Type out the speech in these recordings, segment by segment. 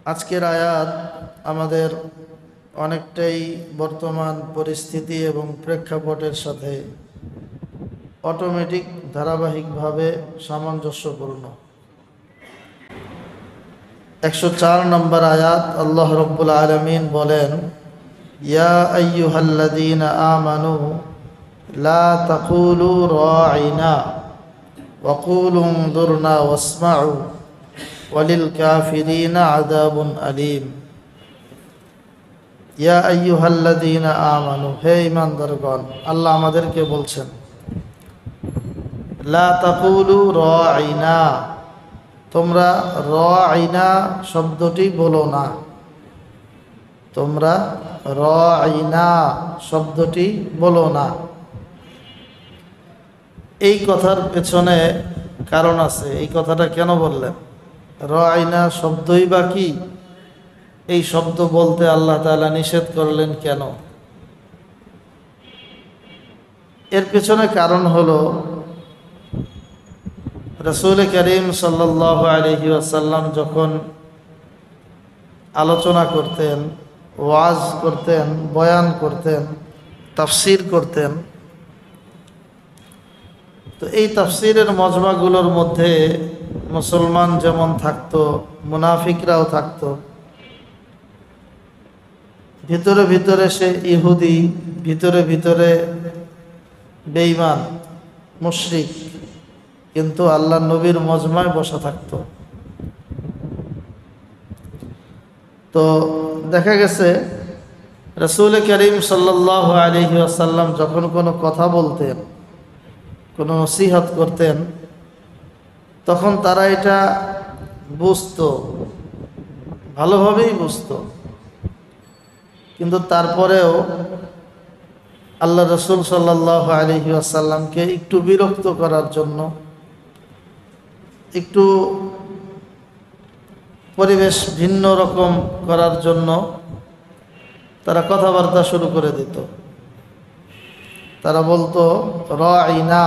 আজকের আয়াত আমাদের অনেকটাই বর্তমান পরিস্থিতি এবং প্রেক্ষাপটের সাথে অটোমেটিক ধারাবাহিকভাবে সামঞ্জস্যপূর্ণ। 104 নম্বর আয়াত আল্লাহ রাব্বুল আলামিন বলেন, ইয়া আইয়ুহাল্লাযীনা আমানু লা তাকুলু রাঈনা ওয়া কুলু উনজুরনা ওয়াসমাউ ওয়ালিল কাফিরিনা আযাবুন আলীম। ইয়া আইয়ুহাল্লাযীনা আমানু, হে ঈমানদারগণ, আল্লাহ আমাদেরকে বলছেন লা তাকুলু রাঈনা, তোমরা রাঈনা শব্দটি বলো না। তোমরা রাঈনা শব্দটি বলো না। এই কথার পেছনে কারণ আছে। এই কথাটা কেন বললেন? রাঈনা শব্দই বা কি? এই শব্দ বলতে আল্লাহ তাআলা নিষেধ করলেন কেন? এর পেছনে কারণ হলো রাসূল করিম সাল্লাল্লাহু আলাইহি ওয়াসাল্লাম যখন আলোচনা করতেন, ওয়াজ করতেন, বয়ান করতেন, তাফসীর করতেন, তো এই তাফসীরের মজমাগুলোর মধ্যে মুসলমান যেমন থাকতো, মুনাফিকরাও থাকতো। ভিতরে ভিতরে সে ইহুদি, ভিতরে ভিতরে বেঈমান, মুশরিক, কিন্তু আল্লাহ নবীর মজমায় বসা থাকতো। তো দেখা গেছে রাসূল করিম সাল্লাল্লাহু আলাইহি ওয়াসাল্লাম যখন কোনো কথা বলতেন, কোনো নসিহত করতেন, তখন তারা এটা বুঝতো, ভালোভাবেই বুঝতো। কিন্তু তারপরেও আল্লাহ রাসূল সাল্লাল্লাহু আলাইহি ওয়াসাল্লামকে একটু বিরক্ত করার জন্য, একটু পরিবেশ ভিন্ন রকম করার জন্য তারা কথাবার্তা শুরু করে দিত। তারা বলতো রাঈনা,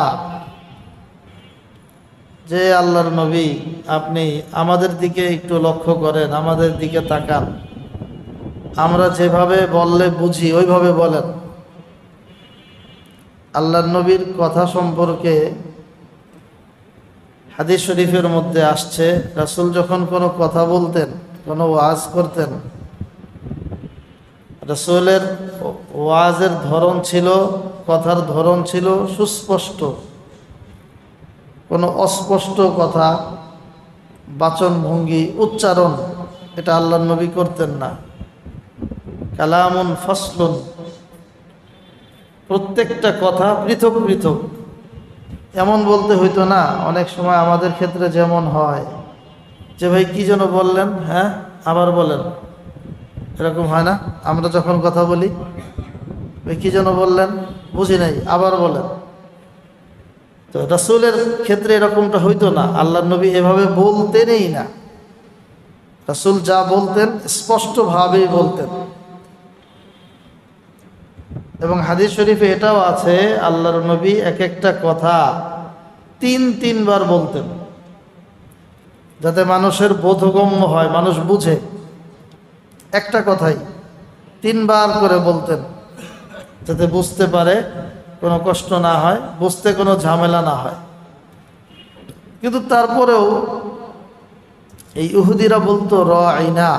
যে আল্লাহর নবী, আপনি আমাদের দিকে একটু লক্ষ্য করেন, আমাদের দিকে তাকান, আমরা যেভাবে বললে বুঝি ওইভাবে বলেন। আল্লাহর নবীর কথা সম্পর্কে হাদিস শরীফের মধ্যে আসছে, রাসূল যখন কোনো কথা বলতেন, কোনো ওয়াজ করতেন, রাসূলের ওয়াজের ধরন ছিল, কথার ধরন ছিল সুস্পষ্ট। কোনো অস্পষ্ট কথা, বাচনভঙ্গি, উচ্চারণ, এটা আল্লাহর নবী করতেন না। কালামুন ফাসলুন, প্রত্যেকটা কথা পৃথক পৃথক। এমন বলতে হইতো না, অনেক সময় আমাদের ক্ষেত্রে যেমন হয় যে ভাই কি যেন বললেন, হ্যাঁ আবার বলেন, এরকম হয় না? আমরা যখন কথা বলি, ভাই কি যেন বললেন, বুঝি নাই, আবার বলেন। তো রাসূলের ক্ষেত্রে এরকমটা হইতো না। আল্লাহর নবী এভাবে বলতেনই না। রাসূল যা বলতেন স্পষ্টভাবেই বলতেন। এবং হাদিস শরীফে এটাও আছে, আল্লাহর নবী এক একটা কথা তিনবার বলতেন, যাতে মানুষের বোধগম্য হয়, মানুষ বুঝে। একটা কথাই তিনবার করে বলতেন, যাতে বুঝতে পারে, কোনো কষ্ট না হয়, বুঝতে কোনো ঝামেলা না হয়। কিন্তু তারপরেও এই ইহুদিরা বলতো রাঈনা,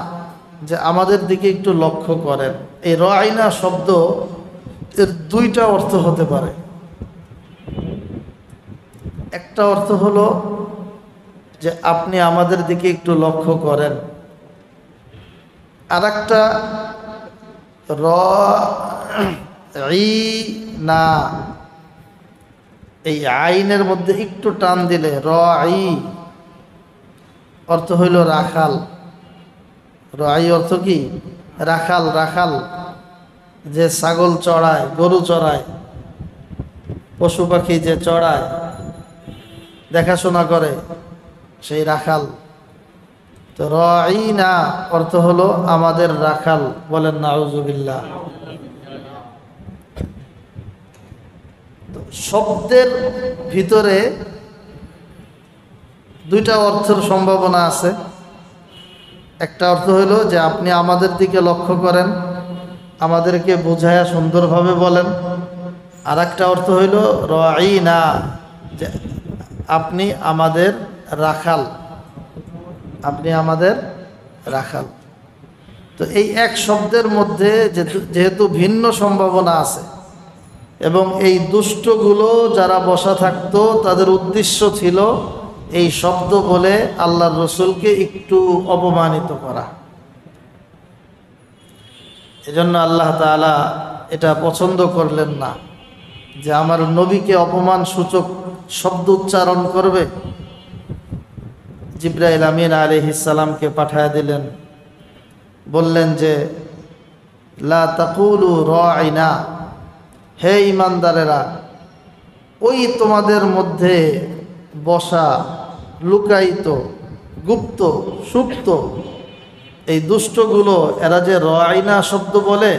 যে আমাদের দিকে একটু লক্ষ্য করেন। এই রাঈনা শব্দ এর দুইটা অর্থ হতে পারে। একটা অর্থ হলো যে আপনি আমাদের দিকে একটু লক্ষ্য করেন, আর একটা রাঈনা, এই আইনের মধ্যে একটু টান দিলে রাঈ অর্থ হইল রাখাল। রাঈ অর্থ কি? রাখাল। রাখাল যে ছাগল চড়ায়, গরু চড়ায়, পশু পাখি যে চড়ায়, দেখাশোনা করে, সেই রাখাল। তো রাঈনা অর্থ হলো আমাদের রাখাল। বলেন নাউজুবিল্লাহ। শব্দের ভিতরে দুইটা অর্থের সম্ভাবনা আছে। একটা অর্থ হলো যে আপনি আমাদের দিকে লক্ষ্য করেন, আমাদেরকে বোঝায়া সুন্দরভাবে বলেন। আর একটা অর্থ হইল রাঈনা, যে আপনি আমাদের রাখাল, আপনি আমাদের রাখাল। তো এই এক শব্দের মধ্যে যেহেতু ভিন্ন সম্ভাবনা আছে এবং এই দুষ্টগুলো যারা বসা থাকতো তাদের উদ্দেশ্য ছিল এই শব্দ বলে আল্লাহর রসুলকে একটু অপমানিত করা। এজন্য আল্লাহ তাআলা এটা পছন্দ করলেন না যে আমার নবীকে অপমান সূচক শব্দ উচ্চারণ করবে। জিবরাইল আমিন আলাইহিস সালামকে পাঠায় দিলেন, বললেন যে লা তাকুলু রাঈনা, হে ঈমানদারেরা, ওই তোমাদের মধ্যে বসা লুকায়িত গুপ্ত সুপ্ত এই দুষ্টগুলো এরা যে রাঈনা শব্দ বলে,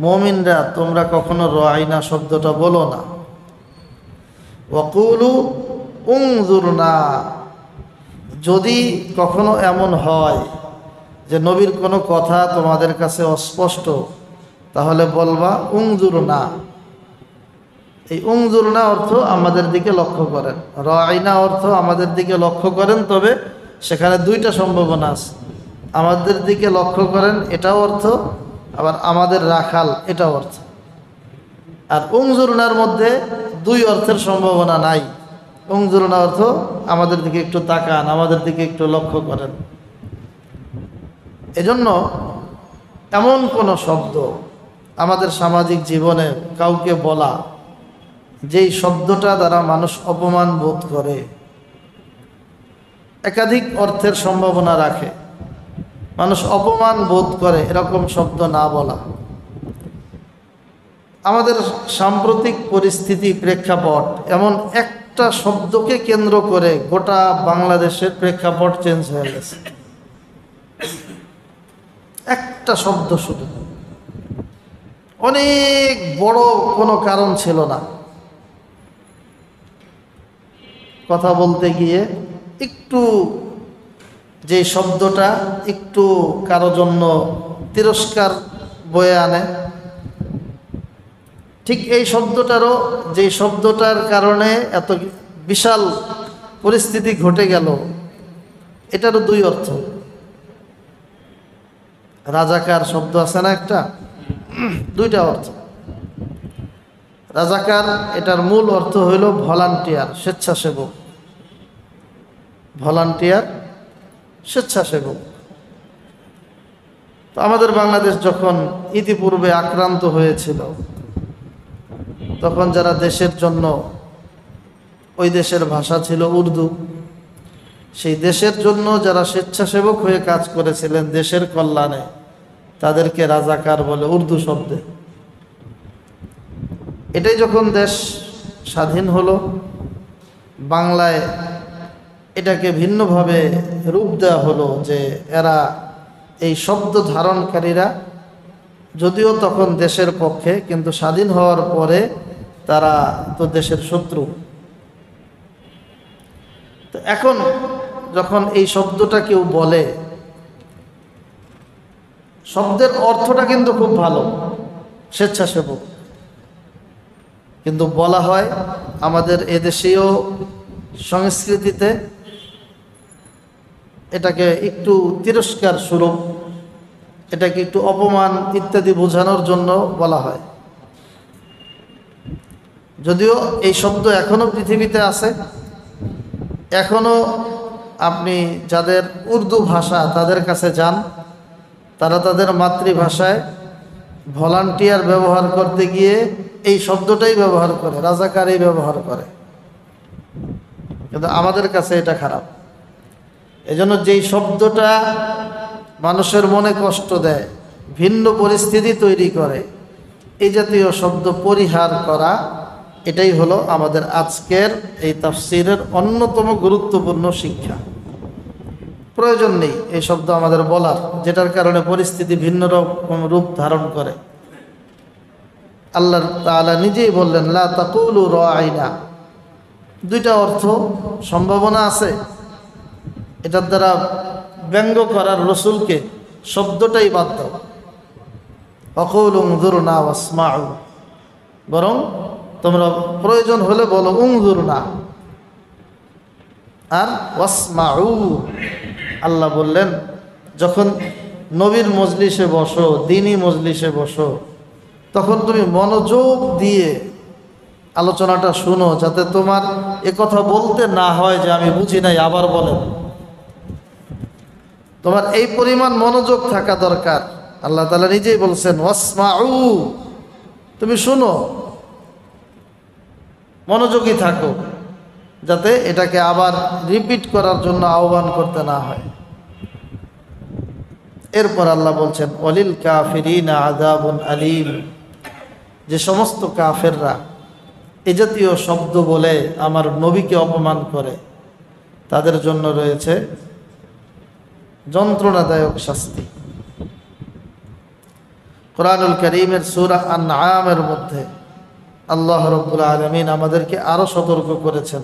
মুমিনরা তোমরা কখনো রাঈনা শব্দটা বলো না। ওয়াকুলু উনজুরনা, যদি কখনো এমন হয় যে নবীর কোনো কথা তোমাদের কাছে অস্পষ্ট, তাহলে বলবা উনজুরনা। এই উনজুরনা অর্থ আমাদের দিকে লক্ষ্য করেন, রাঈনা অর্থ আমাদের দিকে লক্ষ্য করেন। তবে সেখানে দুইটা সম্ভাবনা আছে, আমাদের দিকে লক্ষ্য করেন এটাও অর্থ, আবার আমাদের রাখাল এটাও অর্থ। আর উনজুরনার মধ্যে দুই অর্থের সম্ভাবনা নাই। উনজুরনা অর্থ আমাদের দিকে একটু তাকান, আমাদের দিকে একটু লক্ষ্য করেন। এজন্য এমন কোনো শব্দ আমাদের সামাজিক জীবনে কাউকে বলা, যেই শব্দটা দ্বারা মানুষ অপমান বোধ করে, একাধিক অর্থের সম্ভাবনা রাখে, মানুষ অপমান বোধ করে, এরকম শব্দ না বলা। আমাদের সাম্প্রতিক পরিস্থিতি প্রেক্ষাপট এমন একটা শব্দকে কেন্দ্র করে গোটা বাংলাদেশের প্রেক্ষাপট চেঞ্জ হয়ে গেছে। একটা শব্দ শুধু, অনেক বড় কোনো কারণ ছিল না, কথা বলতে গিয়ে একটু যে শব্দটা একটু কারো জন্য তিরস্কার বয়ে আনে, ঠিক এই শব্দটারও, যে শব্দটার কারণে এত বিশাল পরিস্থিতি ঘটে গেল, এটারও দুই অর্থ। রাজাকার শব্দ আছে না একটা, দুইটা অর্থ। রাজাকার এটার মূল অর্থ হইল ভলান্টিয়ার, স্বেচ্ছাসেবক। ভলান্টিয়ার, স্বেচ্ছাসেবক। তো আমাদের বাংলাদেশ যখন ইতিপূর্বে আক্রান্ত হয়েছিল, তখন যারা দেশের জন্য, ওই দেশের ভাষা ছিল উর্দু, সেই দেশের জন্য যারা স্বেচ্ছাসেবক হয়ে কাজ করেছিলেন দেশের কল্যাণে, তাদেরকে রাজাকার বলে উর্দু শব্দে। এটাই যখন দেশ স্বাধীন হলো, বাংলায় এটাকে ভিন্নভাবে রূপ দেওয়া হলো যে এরা, এই শব্দ ধারণকারীরা যদিও তখন দেশের পক্ষে, কিন্তু স্বাধীন হওয়ার পরে তারা তো দেশের শত্রু। তো এখন যখন এই শব্দটা কেউ বলে, শব্দের অর্থটা কিন্তু খুব ভালো, স্বেচ্ছাসেবক, কিন্তু বলা হয় আমাদের এদেশীয় সংস্কৃতিতে এটাকে একটু তিরস্কার স্বরূপ, এটাকে একটু অপমান ইত্যাদি বোঝানোর জন্য বলা হয়। যদিও এই শব্দ এখনো পৃথিবীতে আছে, এখনো আপনি যাদের উর্দু ভাষা তাদের কাছে যান, তারা তাদের মাতৃভাষায় ভলান্টিয়ার ব্যবহার করতে গিয়ে এই শব্দটাই ব্যবহার করে, রাজাকারই ব্যবহার করে। কিন্তু আমাদের কাছে এটা খারাপ। এজন্য যেই শব্দটা মানুষের মনে কষ্ট দেয়, ভিন্ন পরিস্থিতি তৈরি করে, এই জাতীয় শব্দ পরিহার করা, এটাই হলো আমাদের আজকের এই তাফসীরের অন্যতম গুরুত্বপূর্ণ শিক্ষা। প্রয়োজন নেই এই শব্দ আমাদের বলার, যেটার কারণে পরিস্থিতি ভিন্ন রকম রূপ ধারণ করে। আল্লাহ তাআলা নিজেই বললেন লা তাকুলু রাঈনা। দুইটা অর্থ সম্ভাবনা আছে, এটার দ্বারা ব্যঙ্গ করার রসুলকে শব্দটাই বাদ দাও। অকুল উনজুরনা ওয়াসমাউ, বরং তোমরা প্রয়োজন হলে বলো উনজুরনা আর ওয়াসমাউ। আল্লাহ বললেন যখন নবীর মজলিসে বসো, দ্বীনি মজলিসে বসো, তখন তুমি মনোযোগ দিয়ে আলোচনাটা শুনো, যাতে তোমার কথা বলতে না হয় যে আমি বুঝি নাই, আবার বলেন। তোমার এই পরিমাণ মনোযোগ থাকা দরকার। আল্লাহ তাআলা নিজেই বলছেন ওয়াসমাউ, তুমি শুনো, মনোযোগী থাকো, যাতে এটাকে আবার রিপিট করার জন্য আহ্বান করতে না হয়। এরপর আল্লাহ বলছেন ওয়ালিল কাফিরিনা আযাবুন আলীম, যে সমস্ত কাফেররা এ জাতীয় শব্দ বলে আমার নবীকে অপমান করে, তাদের জন্য রয়েছে যন্ত্রণাদায়ক শাস্তি। কোরআনুল কারীমের সূরা আনআমের মধ্যে আল্লাহ রাব্বুল আলামিন আমাদেরকে আরো সতর্ক করেছেন,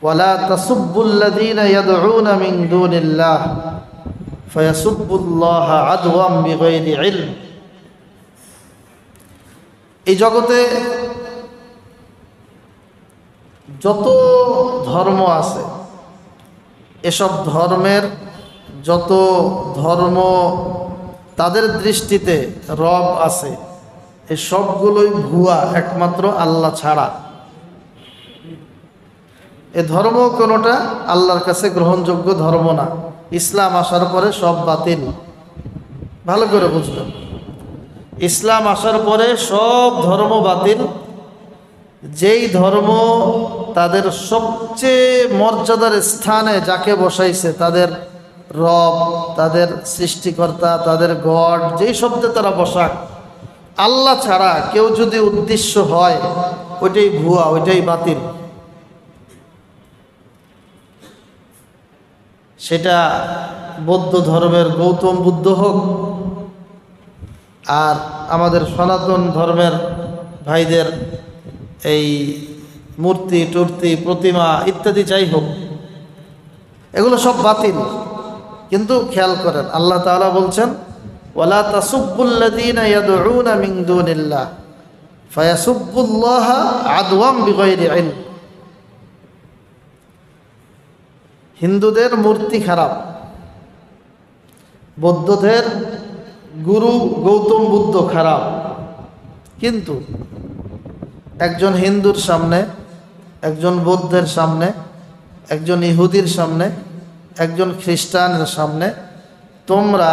ওয়ালা তাসুব্বুল্লাযীনা ইয়াদউনা মিন দুনিল্লাহ ফায়াসুব্বুল্লাহা আদওয়াম বিগাইরি ইলম। এই জগতে যত ধর্ম আছে, এসব ধর্মের যত ধর্ম তাদের দৃষ্টিতে রব আছে, এই সবগুলোই ভুয়া, একমাত্র আল্লাহ ছাড়া। এ ধর্ম কোনোটা আল্লাহর কাছে গ্রহণযোগ্য ধর্ম না। ইসলাম আসার পরে সব বাতিল, ভালো করে বুঝবেন। ইসলাম আসার পরে সব ধর্ম বাতিল। যেই ধর্ম তাদের সবচেয়ে মর্যাদার স্থানে যাকে বসাইছে, তাদের রব, তাদের সৃষ্টিকর্তা, তাদের গড, যেই শব্দে তারা বসাক, আল্লাহ ছাড়া কেউ যদি উদ্দেশ্য হয়, ওইটাই ভুয়া, ওইটাই বাতিল। সেটা বৌদ্ধ ধর্মের গৌতম বুদ্ধ হোক, আর আমাদের সনাতন ধর্মের ভাইদের এই মূর্তি টূর্তি প্রতিমা ইত্যাদি যাই হোক, এগুলো সব বাতিল। কিন্তু খেয়াল করেন, আল্লাহ তাআলা বলছেন ওয়ালা তাসুব্বুল্লাযীনা ইয়াদউনা মিন দুনিল্লাহ ফায়াসুব্বুল্লাহা আদওয়াম বিগাইরি ইলম। হিন্দুদের মূর্তি খারাপ, বৌদ্ধদের গুরু গৌতম বুদ্ধ খারাপ, কিন্তু একজন হিন্দুর সামনে, একজন বৌদ্ধের সামনে, একজন ইহুদির সামনে, একজন খ্রিস্টানের সামনে তোমরা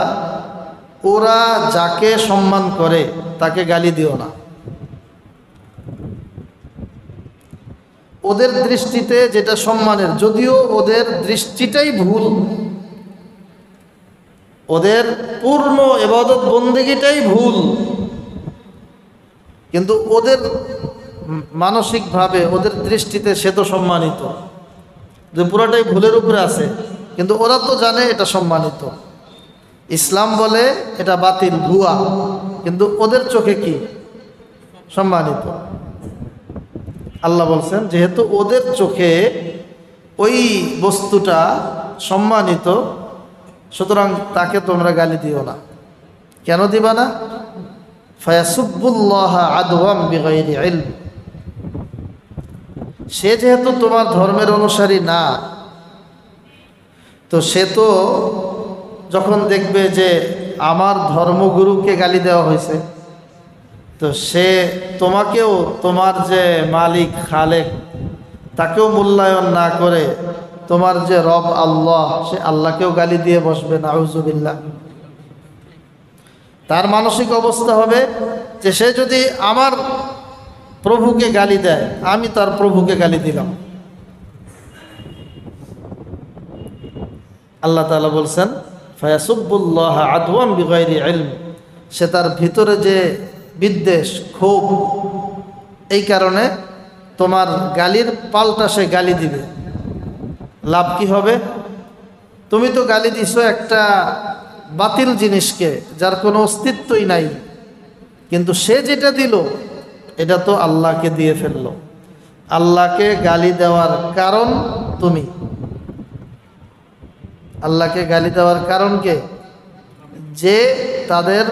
ওরা যাকে সম্মান করে তাকে গালি দিও না। ওদের দৃষ্টিতে যেটা সম্মানের, যদিও ওদের দৃষ্টিটাই ভুল, ওদের পূর্ণ ইবাদত বন্দেগীটাই ভুল, কিন্তু ওদের মানসিকভাবে, ওদের দৃষ্টিতে সে তো সম্মানিত, যে পুরাটাই ভুলের উপরে আছে, কিন্তু ওরা তো জানে এটা সম্মানিত। ইসলাম বলে এটা বাতিল, ভুয়া, কিন্তু ওদের চোখে কি সম্মানিত। আল্লাহ বলছেন যেহেতু ওদের চোখে ওই বস্তুটা সম্মানিত, সুতরাং তাকে তোমরা গালি দিও না। কেন দিবা না? ফায়াসুব্বুল্লাহা আদওয়াম বিগাইরি ইলম। সে যেহেতু তোমার ধর্মের অনুসারী না, তো সে তো যখন দেখবে যে আমার ধর্মগুরুকে গালি দেওয়া হয়েছে, তো সে তোমাকেও, তোমার যে মালিক খালেক, তাকেও মূল্যায়ন না করে তোমার যে রব আল্লাহ, সে আল্লাহকেও গালি দিয়ে বসবে, নাউযুবিল্লাহ। তার মানসিক অবস্থা হবে যে সে যদি আমার প্রভুকে গালি দেয়, আমি তার প্রভুকে গালি দিলাম। আল্লাহ তাআলা বলছেন ফায়াসুব্বুল্লাহা আদওয়াম বিগাইরি ইলম। সে তার ভিতরে যে বিদ্বেষ, ক্ষোভ, এই কারণে তোমার গালির পাল্টা সে গালি দিবে। লাভ কি হবে? তুমি তো গালি দিছো একটা বাতিল জিনিসকে, যার কোনো অস্তিত্বই নাই, কিন্তু সে যেটা দিল এটা তো আল্লাহকে দিয়ে ফেললো। আল্লাহকে গালি দেওয়ার কারণ তুমি, আল্লাহকে গালি দেওয়ার কারণ কে? যে তাদের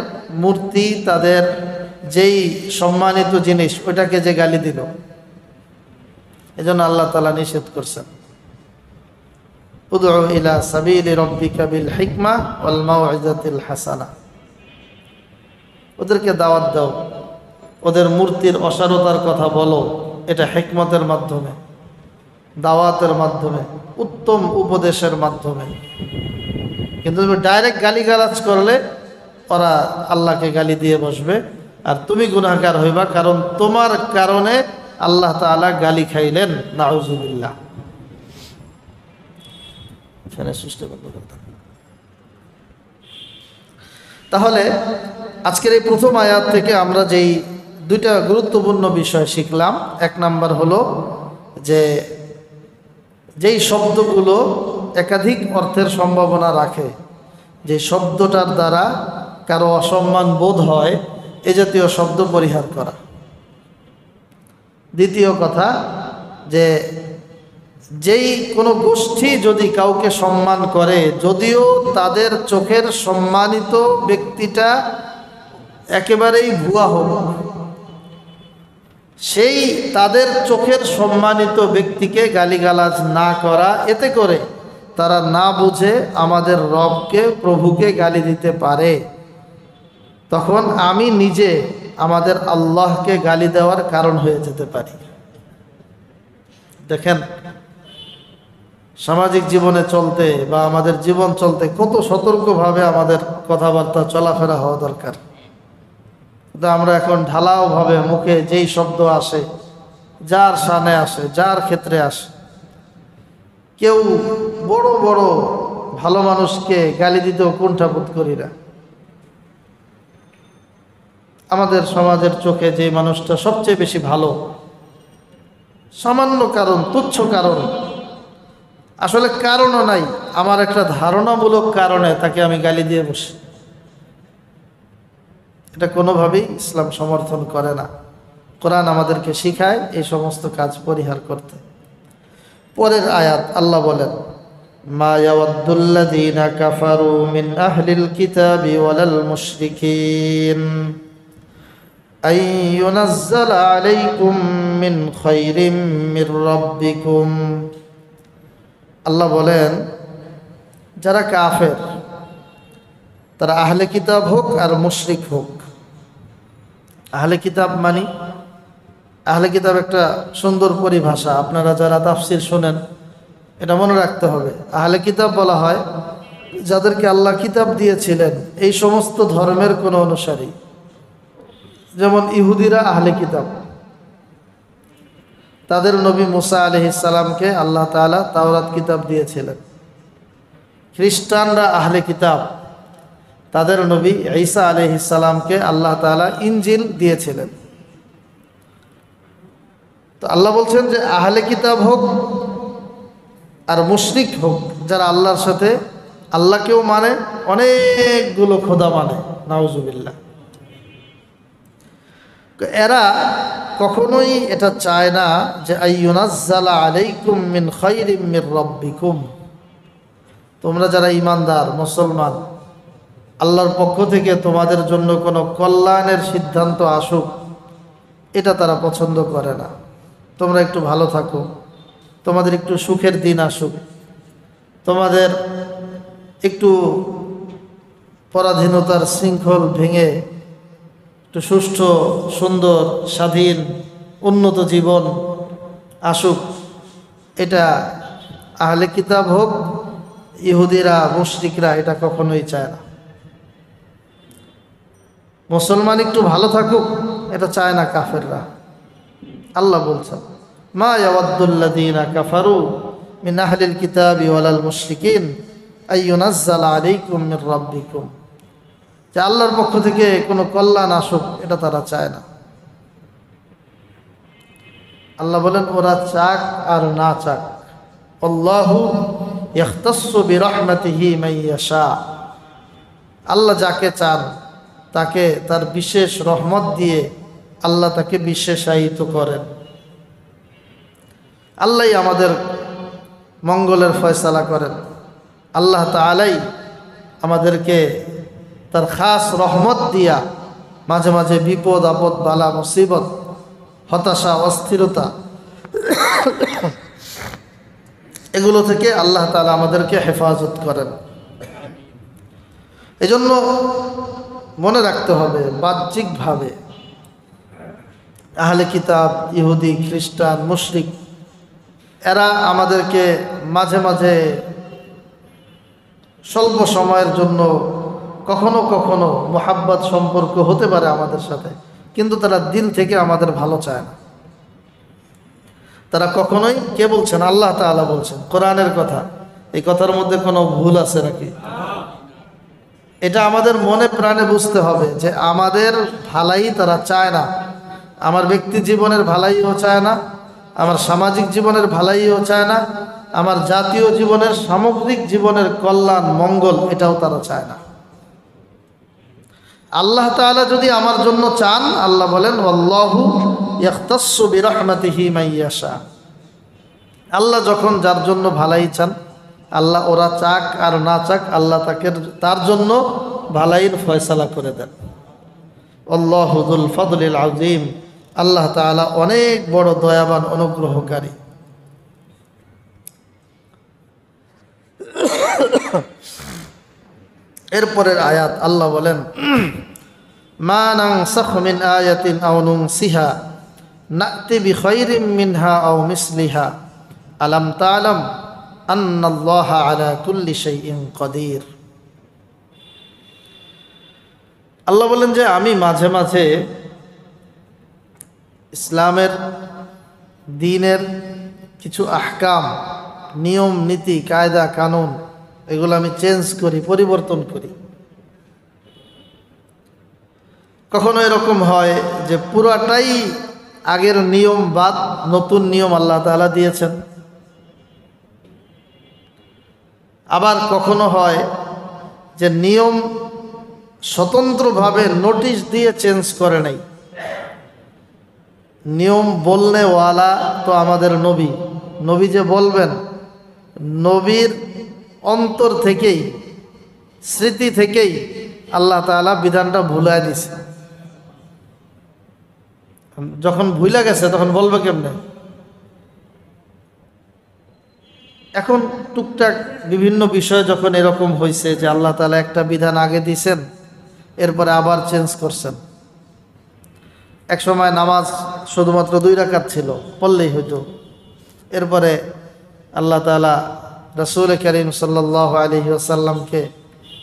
মূর্তি, তাদের যেই সম্মানিত জিনিস, ওটাকে যে গালি দিল, এজন্য আল্লাহ তাআলা নিষেধ করছেন, উদউ ইলা সাবিলি রাব্বিকা বিল হিকমা ওয়াল মাউইজাতিল হাসানা। ওদেরকে দাওয়াত দাও, ওদের মূর্তির অসারতার কথা বলো, এটা হিকমতের মাধ্যমে, দাওয়াতের মাধ্যমে, উত্তম উপদেশের মাধ্যমে। কিন্তু তুমি ডাইরেক্ট গালিগালাজ করলে ওরা আল্লাহকে গালি দিয়ে বসবে, আর তুমি গুনাহগার হইবা, কারণ তোমার কারণে আল্লাহ তাআলা গালি খাইলেন। নাউজুবিল্লাহ। তাহলে আজকের এই প্রথম আয়াত থেকে আমরা যেই দুইটা গুরুত্বপূর্ণ বিষয় শিখলাম, এক নাম্বার হলো যে যেই শব্দগুলো একাধিক অর্থের সম্ভাবনা রাখে, যে শব্দটার দ্বারা কারো অসম্মান বোধ হয়, এ জাতীয় শব্দ পরিহার করা। দ্বিতীয় কথা, যে যেই কোনো গোষ্ঠী যদি কাউকে সম্মান করে, যদিও তাদের চোখের সম্মানিত ব্যক্তিটা একেবারেই ভুয়া হোক, সেই তাদের চোখের সম্মানিত ব্যক্তিকে গালিগালাজ না করা, এতে করে তারা না বুঝে আমাদের রবকে, প্রভুকে গালি দিতে পারে। তখন আমি নিজে আমাদের আল্লাহকে গালি দেওয়ার কারণ হয়ে যেতে পারি। দেখেন, সামাজিক জীবনে চলতে বা আমাদের জীবন চলতে কত সতর্কভাবে আমাদের কথাবার্তা চলাফেরা হওয়া দরকার। কিন্তু আমরা এখন ঢালাওভাবে মুখে যেই শব্দ আসে, যার শানে আসে, যার ক্ষেত্রে আসে, কেউ বড় বড় ভালো মানুষকে গালি দিতেও কুণ্ঠাবোধ করি না। আমাদের সমাজের চোখে যে মানুষটা সবচেয়ে বেশি ভালো, সামান্য কারণ, তুচ্ছ কারণ, আসলে কারণও নাই, আমার একটা ধারণামূলক কারণে তাকে আমি গালি দিয়ে বসি, এটা কোনোভাবেই ইসলাম সমর্থন করে না। কোরআন আমাদেরকে শিখায় এই সমস্ত কাজ পরিহার করতে। পরের আয়াত আল্লাহ বলেন, মা ইয়াওয়াদ্দুল্লাযীনা কাফারু মিন আহলিল কিতাবি ওয়ালাল মুশরিকিন আন ইউনাজ্জালা আলাইকুম মিন খায়রিম মির রাব্বিকুম। আল্লাহ বলেন, যারা কাফের, তারা আহলে কিতাব হোক আর মুশরিক হোক। আহলে কিতাব মানে, আহলে কিতাব একটা সুন্দর পরিভাষা, আপনারা যারা তাফসির শোনেন এটা মনে রাখতে হবে। আহলে কিতাব বলা হয় যাদেরকে আল্লাহ কিতাব দিয়েছিলেন এই সমস্ত ধর্মের কোনো অনুসারী। যেমন ইহুদিরা আহলে কিতাব, তাদের নবী মুসা আলাইহিস সালামকে আল্লাহ তাআলা তাওরাত কিতাব দিয়েছিলেন। খ্রিস্টানরা আহলে কিতাব, তাদের নবী ঈসা আলাইহিস সালামকে আল্লাহ তাআলা ইনজিল দিয়েছিলেন। তো আল্লাহ বলছেন যে আহলে কিতাব হোক আর মুশরিক হোক, যারা আল্লাহর সাথে আল্লাহকেও মানে, অনেকগুলো খোদা মানে, নাউজুবিল্লাহ, এরা কখনোই এটা চায় না যে আইয়ুনাজ্জালা আলাইকুম মিন খায়রিম মির রাব্বিকুম, তোমরা যারা ঈমানদার মুসলমান, আল্লাহর পক্ষ থেকে তোমাদের জন্য কোনো কল্যাণের সিদ্ধান্ত আসুক, এটা তারা পছন্দ করে না। তোমরা একটু ভালো থাকো, তোমাদের একটু সুখের দিন আসুক, তোমাদের একটু পরাধীনতার শৃঙ্খল ভেঙে একটু সুষ্ঠু, সুন্দর, স্বাধীন, উন্নত জীবন আসুক, এটা আহলে কিতাব হোক, ইহুদিরা, মুশরিকরা এটা কখনোই চায় না। মুসলমান একটু ভালো থাকুক, এটা চায় না কাফেররা। আল্লাহ বলছেন, মা ইয়াওয়াদ্দুল্লাযীনা কাফারু মিন আহলিল কিতাবি ওয়ালাল মুশরিকিন আইয়ুনাজ্জালা আলাইকুম মির রাব্বিকুম, যে আল্লাহর পক্ষ থেকে কোনো কল্যাণ আসুক এটা তারা চায় না। আল্লাহ বলেন, ওরা চাক আর না চাক, আল্লাহু ইখতাসসু বিরহমাতিহি মান ইয়াশা, আল্লাহ যাকে চান তাকে তার বিশেষ রহমত দিয়ে আল্লাহ তাকে বিশেষায়িত করেন। আল্লাহই আমাদের মঙ্গলের ফয়সালা করেন। আল্লাহ তাআলাই আমাদেরকে তার খাস রহমত দিয়া মাঝে মাঝে বিপদ আপদ বালা মুসিবত হতাশা অস্থিরতা এগুলো থেকে আল্লাহ তাআলা আমাদেরকে হেফাজত করেন। এজন্য মনে রাখতে হবে বাহ্যিকভাবে আহলে কিতাব, ইহুদি, খ্রিস্টান, মুশরিক এরা আমাদেরকে মাঝে মাঝে স্বল্প সময়ের জন্য কখনো কখনো মোহাব্বত সম্পর্ক হতে পারে আমাদের সাথে, কিন্তু তারা দিল থেকে আমাদের ভালো চায় না। তারা কখনোই, কে বলছেন? আল্লাহ তাআলা বলছেন, কোরআনের কথা। এই কথার মধ্যে কোনো ভুল আছে নাকি? এটা আমাদের মনে প্রাণে বুঝতে হবে যে আমাদের ভালাই তারা চায় না। আমার ব্যক্তি জীবনের ভালাইও চায় না, আমার সামাজিক জীবনের ভালাইও চায় না, আমার জাতীয় জীবনের সামগ্রিক জীবনের কল্যাণ মঙ্গল এটাও তারা চায় না। আল্লাহ তাআলা যদি আমার জন্য চান, আল্লাহ বলেন আল্লাহু ইয়াখতাসসু বিরহমাতিহি মান ইয়াশা। আল্লাহ যখন যার জন্য ভালাই চান, আল্লাহ ওরা চাক আর না চাক, আল্লাহ তার জন্য ভালাইয়ের ফয়সালা করে দেন। আল্লাহু যুল ফাদলিল আযীম। আল্লাহ তাআলা অনেক বড় দয়াবান, অনুগ্রহকারী। এরপরের আয়াত আল্লাহ বলেন, মা নানসাখ মিন আয়াতিন আও নুনসিহা না'তি বিখাইরিম মিনহা আও মিসলিহা আলাম তা'লাম আন্নাল্লাহা আলা কুল্লি শাইইন কাদির। আল্লাহ বলেন যে আমি মাঝে মাঝে ইসলামের দ্বীনের কিছু আহকাম, নিয়ম নীতি, কায়দা কানুন এগুলো আমি চেঞ্জ করি, পরিবর্তন করি। কখনো এরকম হয় যে পুরাটাই আগের নিয়ম বাদ নতুন নিয়ম আল্লাহ তাআলা দিয়েছেন। আবার কখনো হয় যে নিয়ম স্বতন্ত্রভাবে নোটিশ দিয়ে চেঞ্জ করে নাই। নিয়ম বলনেওয়ালা তো আমাদের নবী, নবী যে বলবেন, নবীর অন্তর থেকেই, স্মৃতি থেকেই আল্লাহ তাআলা বিধানটা ভুলায় দিছে। যখন ভুলে গেছে তখন বলবে কেমনে? এখন টুকটাক বিভিন্ন বিষয় যখন এরকম হয়েছে যে আল্লাহ তাআলা একটা বিধান আগে দিয়েছেন, এরপরে আবার চেঞ্জ করছেন। এক সময় নামাজ শুধুমাত্র 2 রাকাত ছিল, পড়লেই হইতো। এরপরে আল্লাহ তাআলা রাসূল করিম সাল্লাল্লাহু আলাইহি ওয়াসাল্লামকে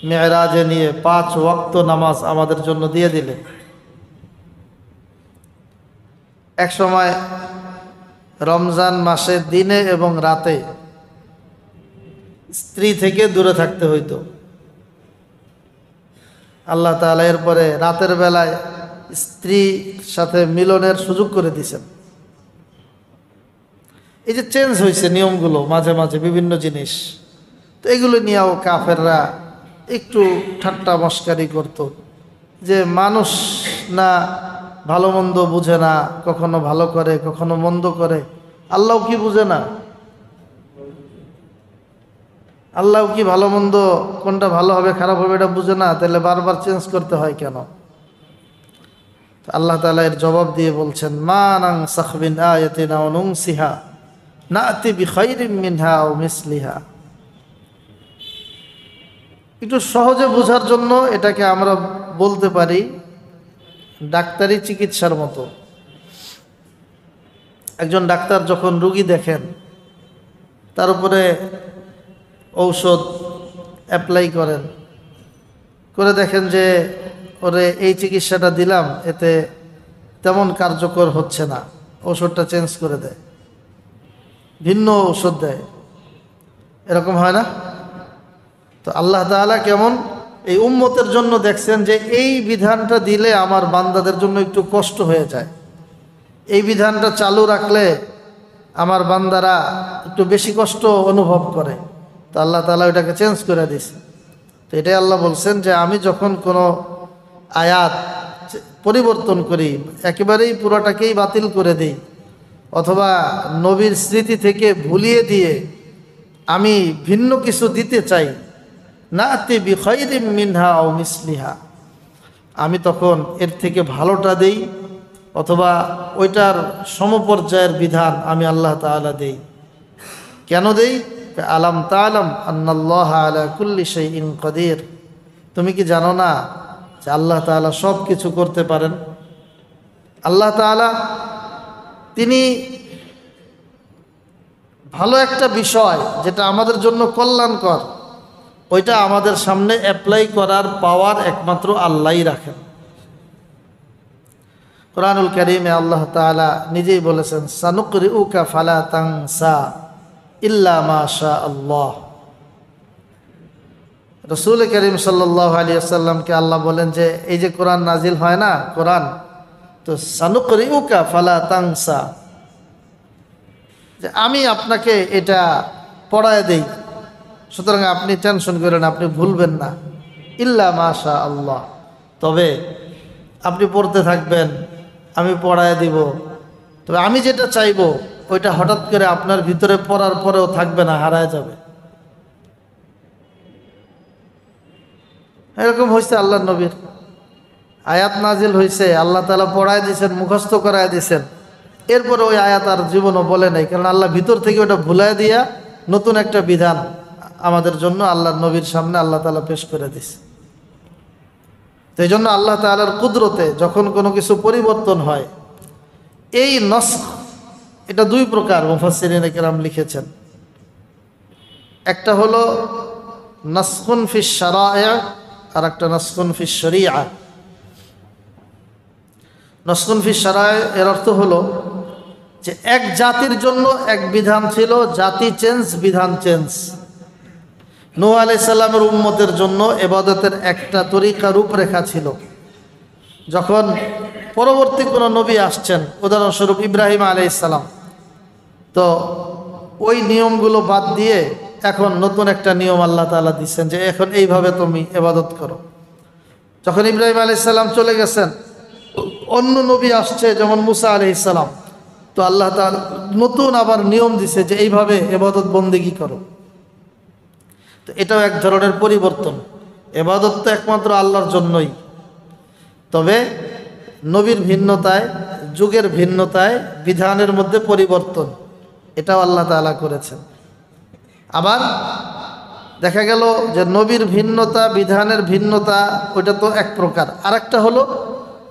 মেরাজে নিয়ে 5 ওয়াক্ত নামাজ আমাদের জন্য দিয়ে দিলেন। এক সময় রমজান মাসে দিনে এবং রাতে স্ত্রী থেকে দূরে থাকতে হইতো। আল্লাহ তাআলা এরপরে রাতের বেলায় স্ত্রীর সাথে মিলনের সুযোগ করে দিয়েছেন। এই যে চেঞ্জ হয়েছে নিয়মগুলো মাঝে মাঝে বিভিন্ন জিনিস, তো এগুলো নিয়েও কাফেররা একটু ঠাট্টা মস্কারি করত যে মানুষ না ভালো মন্দ বুঝে না, কখনো ভালো করে কখনো মন্দ করে, আল্লাহ কি বুঝে না? আল্লাহ কি ভালো মন্দ কোনটা ভালো হবে খারাপ হবে এটা বুঝে না? তাহলে বারবার চেঞ্জ করতে হয় কেন? আল্লাহ তাআলা এর জবাব দিয়ে বলছেন, মা নানসাখ মিন আয়াতিন আও নুনসিহা না'তি বিখাইরিম মিনহা আও মিসলিহা। একটু সহজে বোঝার জন্য এটাকে আমরা বলতে পারি ডাক্তারি চিকিৎসার মতো। একজন ডাক্তার যখন রোগী দেখেন, তার উপরে ঔষধ অ্যাপ্লাই করেন, করে দেখেন যে ওরে এই চিকিৎসাটা দিলাম, এতে তেমন কার্যকর হচ্ছে না, ঔষধটা চেঞ্জ করে দেয়, ভিন্ন ঔষধ দেয়। এরকম হয় না? তো আল্লাহ তাআলা কেমন এই উম্মতের জন্য দেখছেন যে এই বিধানটা দিলে আমার বান্দাদের জন্য একটু কষ্ট হয়ে যায়, এই বিধানটা চালু রাখলে আমার বান্দারা একটু বেশি কষ্ট অনুভব করে, তো আল্লাহ তাআলা ওইটাকে চেঞ্জ করে দিয়েছে। তো এটাই আল্লাহ বলছেন যে আমি যখন কোনো আয়াত পরিবর্তন করি, একেবারেই পুরোটাকেই বাতিল করে দিই, অথবা নবীর স্মৃতি থেকে ভুলিয়ে দিয়ে আমি ভিন্ন কিছু দিতে চাই, নাতি বিখাইরিম মিনহা আও মিসলিহা, আমি তখন এর থেকে ভালোটা দেই অথবা ওইটার সমপর্যায়ের বিধান আমি আল্লাহ তাআলা দেই। কেন দেই? আলাম তাআলাম আন্নাল্লাহা আলা কুল্লি শাইইন কাদির, তুমি কি জানো না যে আল্লাহ তাআলা সব কিছু করতে পারেন? আল্লাহ তাআলা তিনি ভালো একটা বিষয় যেটা আমাদের জন্য কল্যাণকর, ওইটা আমাদের সামনে অ্যাপ্লাই করার পাওয়ার একমাত্র আল্লাহই রাখেন। কোরআনুল কারীমে আল্লাহ তাআলা নিজেই বলেছেন, সানুকরিউকা ফালা তানসা ইল্লা মা শা আল্লাহ। রাসূল করিম সাল্লাল্লাহু আলাইহি ওয়াসাল্লামকে আল্লাহ বলেন যে এই যে কোরআন নাজিল হয় না, কোরআন, তো সানুকরিউকা ফালা তানসা, যে আমি আপনাকে এটা পড়ায় দেই, সুতরাং আপনি টেনশন করেন, আপনি ভুলবেন না, ইল্লা মা শা আল্লাহ, তবে আপনি পড়তে থাকবেন, আমি পড়ায় দিব, তবে আমি যেটা চাইবো ওইটা হঠাৎ করে আপনার ভিতরে পড়ার পরেও থাকবে না, হারায় যাবে। এরকম হয়েছে আল্লাহ নবীর, আয়াত নাজিল হয়েছে, আল্লাহ তাআলা পড়ায় দিয়েছেন, মুখস্থ করায় দিয়েছেন, এরপরে ওই আয়াত আর জীবনও বলে নাই, কারণ আল্লাহ ভিতর থেকে ওটা ভুলায় দিয়া নতুন একটা বিধান আমাদের জন্য আল্লাহর নবীর সামনে আল্লাহ তাআলা পেশ করে দিছে। তো এই জন্য আল্লাহ তাআলার কুদরতে যখন কোনো কিছু পরিবর্তন হয়, এই নসখ, এটা দুই প্রকার মুফাসসিরিনে কেরাম লিখেছেন। একটা হলো নাসখুন ফিশ শারা'i', আর একটা নাসখুন ফিশ শরি'আ। নাসখুন ফিশ শারা'i' এর অর্থ হলো যে এক জাতির জন্য এক বিধান ছিল, জাতি চেঞ্জ, বিধান চেঞ্জ। নূহ আলাইহিস সালামের উম্মতের জন্য ইবাদতের একটা তরিকা, রূপরেখা ছিল। যখন পরবর্তী কোনো নবী আসছেন, উদাহরণস্বরূপ ইব্রাহিম আলাইহিস সালাম, তো ওই নিয়মগুলো বাদ দিয়ে এখন নতুন একটা নিয়ম আল্লাহ তাআলা দিচ্ছেন যে এখন এইভাবে তুমি ইবাদত করো। যখন ইব্রাহিম আলাইহিস সালাম চলে গেছেন, অন্য নবী আসছে যেমন মুসা আলাইহিস সালাম, তো আল্লাহ তাআলা নতুন আবার নিয়ম দিছে যে এইভাবে ইবাদত বন্দেগী করো। তো এটাও এক ধরনের পরিবর্তন। ইবাদত তো একমাত্র আল্লাহর জন্যই, তবে নবীর ভিন্নতায়, যুগের ভিন্নতায় বিধানের মধ্যে পরিবর্তন, এটাও আল্লাহ তাআলা করেছেন। আবার দেখা গেল যে নবীর ভিন্নতা, বিধানের ভিন্নতা, ওইটা তো এক প্রকার। আরেকটা হলো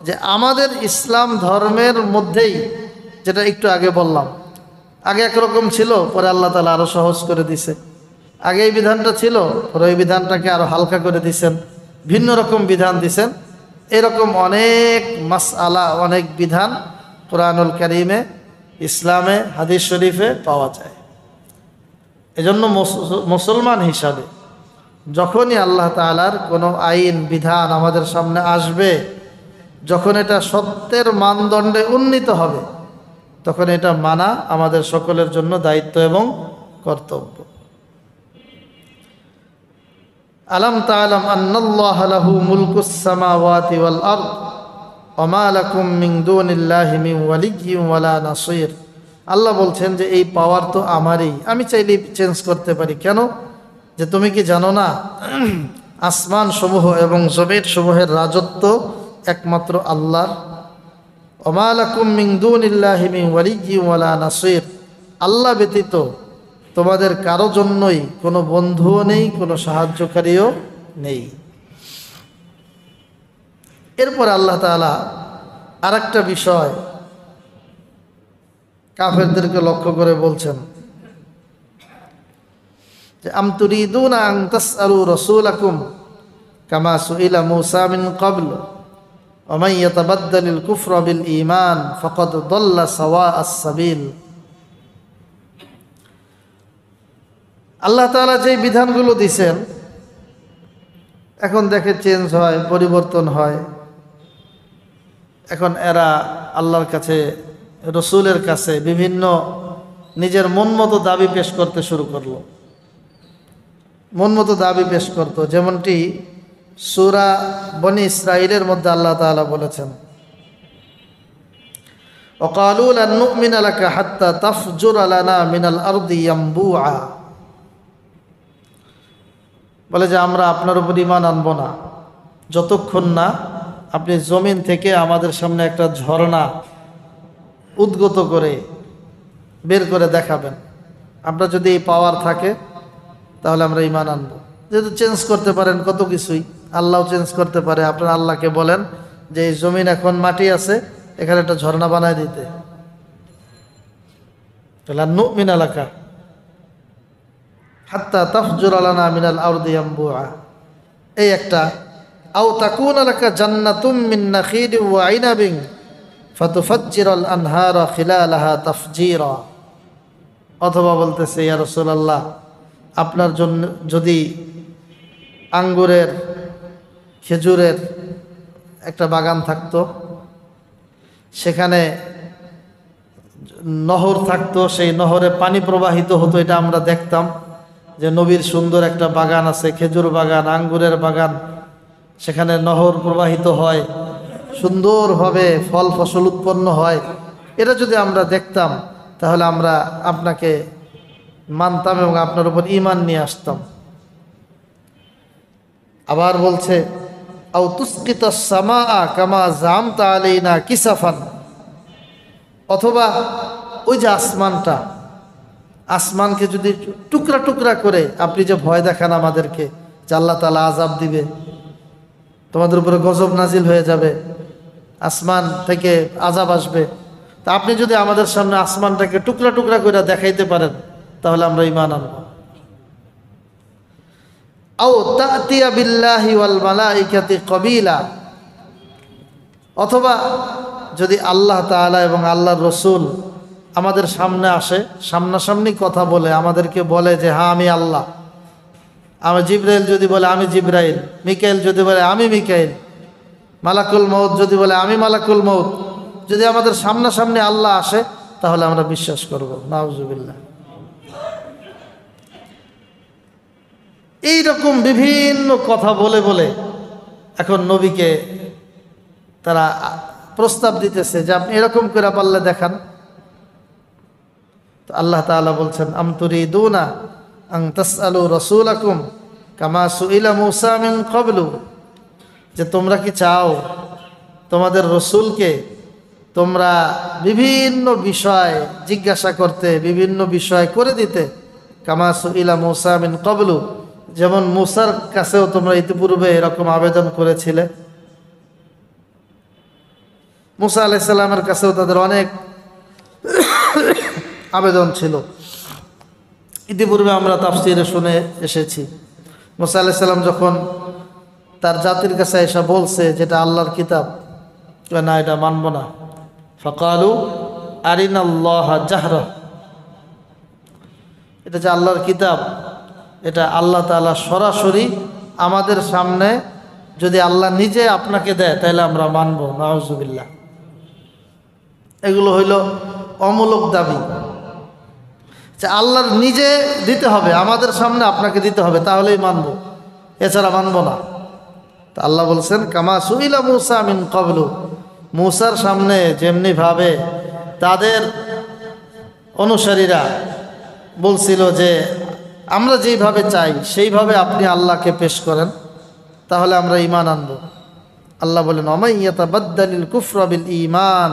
যে আমাদের ইসলাম ধর্মের মধ্যেই, যেটা একটু আগে বললাম, আগে একরকম ছিল, পরে আল্লাহ তাআলা আরো সহজ করে দিছে। আগে এই বিধানটা ছিল, পরে ওই বিধানটাকে আরো হালকা করে দিছেন, ভিন্ন রকম বিধান দিছেন। এরকম অনেক মাসআলা, অনেক বিধান কোরআনুল কারীমে, ইসলামে, হাদিস শরীফে পাওয়া যায়। এজন্য মুসলমান হিসাবে যখনই আল্লাহ তাআলার কোনো আইন, বিধান আমাদের সামনে আসবে, যখন এটা সত্যের মানদণ্ডে উন্নীত হবে, তখন এটা মানা আমাদের সকলের জন্য দায়িত্ব এবং কর্তব্য। আলাম তা'লাম আন্নাল্লাহা লাহু মুলকুস সামাওয়াতি ওয়াল আরদ ওয়া মা লাকুম মিন দুনিল্লাহি মিন ওয়ালিয়্যিন ওয়ালা নাসীর। আল্লাহ বলছেন যে এই পাওয়ার তো আমারই, আমি চাইলে চেঞ্জ করতে পারি। কেন? যে তুমি কি জানো না আসমান সমূহ এবং জমিন সমূহের রাজত্ব একমাত্র আল্লাহর। ওয়া মা লাকুম মিন দুনিল্লাহি মিন ওয়ালিয়্যিন ওয়ালা নাসীর, আল্লাহ ব্যতীত তোমাদের কারো জন্যই কোনো বন্ধুও নেই, কোনো সাহায্যকারীও নেই। এরপর আল্লাহ তাআলা আরেকটা বিষয় কাফেরদেরকে লক্ষ্য করে বলছেন যে আম তুরিদুনা আন তাসআলু রাসূলাকুম কামা সুইলা মূসা মিন ক্বাবল ওয়া মান ইয়াতাবাদ্দালিল কুফরা বিল ঈমান ফাকাদ দাল্লা সাওয়াআস সাবিল। আল্লাহ তাআলা যে বিধানগুলো দিয়েছেন, এখন দেখে চেঞ্জ হয়, পরিবর্তন হয়। এখন এরা আল্লাহর কাছে, রসুলের কাছে বিভিন্ন নিজের মন মতো দাবি পেশ করতে শুরু করলো। মন মতো দাবি পেশ করতো, যেমনটি সূরা বনি ইসরাঈলের মধ্যে আল্লাহ তাআলা বলেছেন, وقالوا لن نؤمن لك حتى تفجر لنا من الأرض ينبوعا বলে যে আমরা আপনার উপর ঈমান আনবো না যতক্ষণ না আপনি জমিন থেকে আমাদের সামনে একটা ঝর্ণা উদ্গত করে বের করে দেখাবেন। আপনার যদি এই পাওয়ার থাকে তাহলে আমরা ঈমান আনবো। যেহেতু চেঞ্জ করতে পারেন কত কিছুই, আল্লাহও চেঞ্জ করতে পারে। আপনার আল্লাহকে বলেন যে এই জমিন এখন মাটি আছে, এখানে একটা ঝর্ণা বানায় দিতে। তাহলে নুমিন আলাকা হাত্তা তাফজুর লানা মিনাল আরদি ইয়ানবুআ, এই একটা। আও তাকুনা লাকা জান্নাতুম মিন নাখিলিন ওয়া আইনাবিন ফাতুফাজ্জিরাল আনহারা খিলালাহা তাফজীরা। অথবা বলতেছে ইয়া রাসূলুল্লাহ, আপনার জন্য যদি আঙ্গুরের খেজুরের একটা বাগান থাকতো, সেখানে নহর থাকতো, সেই নহরে পানি প্রবাহিত হতো, এটা আমরা দেখতাম যে নবীর সুন্দর একটা বাগান আছে, খেজুর বাগান, আঙ্গুরের বাগান, সেখানে নহর প্রবাহিত হয়, সুন্দরভাবে ফল ফসল উৎপন্ন হয়। এটা যদি আমরা দেখতাম তাহলে আমরা আপনাকে মানতাম এবং আপনার উপর ঈমান নিয়ে আসতাম। আবার বলছে আও তুসকিতাস সামাআ কামা জামতা আলাইনা কিসাফান, অথবা ওই যে আসমানকে যদি টুকরা টুকরা করে আপনি যে ভয় দেখান আমাদেরকে যে আল্লাহ তাআলা আযাব দিবে, তোমাদের উপরে গজব নাজিল হয়ে যাবে, আসমান থেকে আযাব আসবে, তা আপনি যদি আমাদের সামনে আসমানটাকে টুকরা টুকরা করে দেখাইতে পারেন তাহলে আমরা ঈমান আনব। আও তাতিয়া বিল্লাহি ওয়াল মালাইকাতি কবিলা, অথবা যদি আল্লাহ তাআলা এবং আল্লাহর রসুল আমাদের সামনে আসে, সামনাসামনি কথা বলে আমাদেরকে বলে যে হ্যাঁ আমি আল্লাহ, আমি জিব্রাইল যদি বলে আমি জিব্রাইল, মিকাইল যদি বলে আমি মিকাইল, মালাকুল মউত যদি বলে আমি মালাকুল মউত, যদি আমাদের সামনাসামনি আল্লাহ আসে তাহলে আমরা বিশ্বাস করব। নাউজুবিল্লাহ। এইরকম বিভিন্ন কথা বলে বলে এখন নবীকে তারা প্রস্তাব দিতেছে যে আপনি এরকম করে পারলে দেখান। তো আল্লাহ তাআলা বলছেন আম তুরিদুনা আন তাসআলু রাসূলাকুম কামা সুইলা মূসা মিন ক্বাবলু, যে তোমরা কি চাও তোমাদের রসুলকে তোমরা বিভিন্ন বিষয় জিজ্ঞাসা করতে, বিভিন্ন বিষয় করে দিতে, কামা সুইলা মূসা মিন ক্বাবলু, যেমন মূসার কাছেও তোমরা ইতিপূর্বে এরকম আবেদন করেছিলে। মূসা আলাইহিস সালামের কাছেও তাদের অনেক আবেদন ছিল, ইতিপূর্বে আমরা তাফসীরে শুনে এসেছি। মূসা আলাইহিস সালাম যখন তার জাতির কাছে এসে বলছে যেটা আল্লাহর কিতাব, না এটা মানব না, ফাকালু আরিনাল্লাহা জাহরা, এটা যে আল্লাহর কিতাব, এটা আল্লাহ তাআলা সরাসরি আমাদের সামনে যদি আল্লাহ নিজে আপনাকে দেয় তাহলে আমরা মানব। নাউজুবিল্লাহ। এগুলো হইল অমূলক দাবি, যে আল্লাহর নিজে দিতে হবে, আমাদের সামনে আপনাকে দিতে হবে তাহলেই মানব, এছাড়া মানব না। তা আল্লাহ বলছেন কামা সুইলা মূসা মিন ক্বাবলু, মূসার সামনে যেমনি ভাবে তাদের অনুসারীরা বলছিল যে আমরা যেইভাবে চাই সেইভাবে আপনি আল্লাহকে পেশ করেন তাহলে আমরা ঈমান আনব। আল্লাহ বলেন ওমাই ইয়াতাবাদ্দালিল কুফরা বিল ঈমান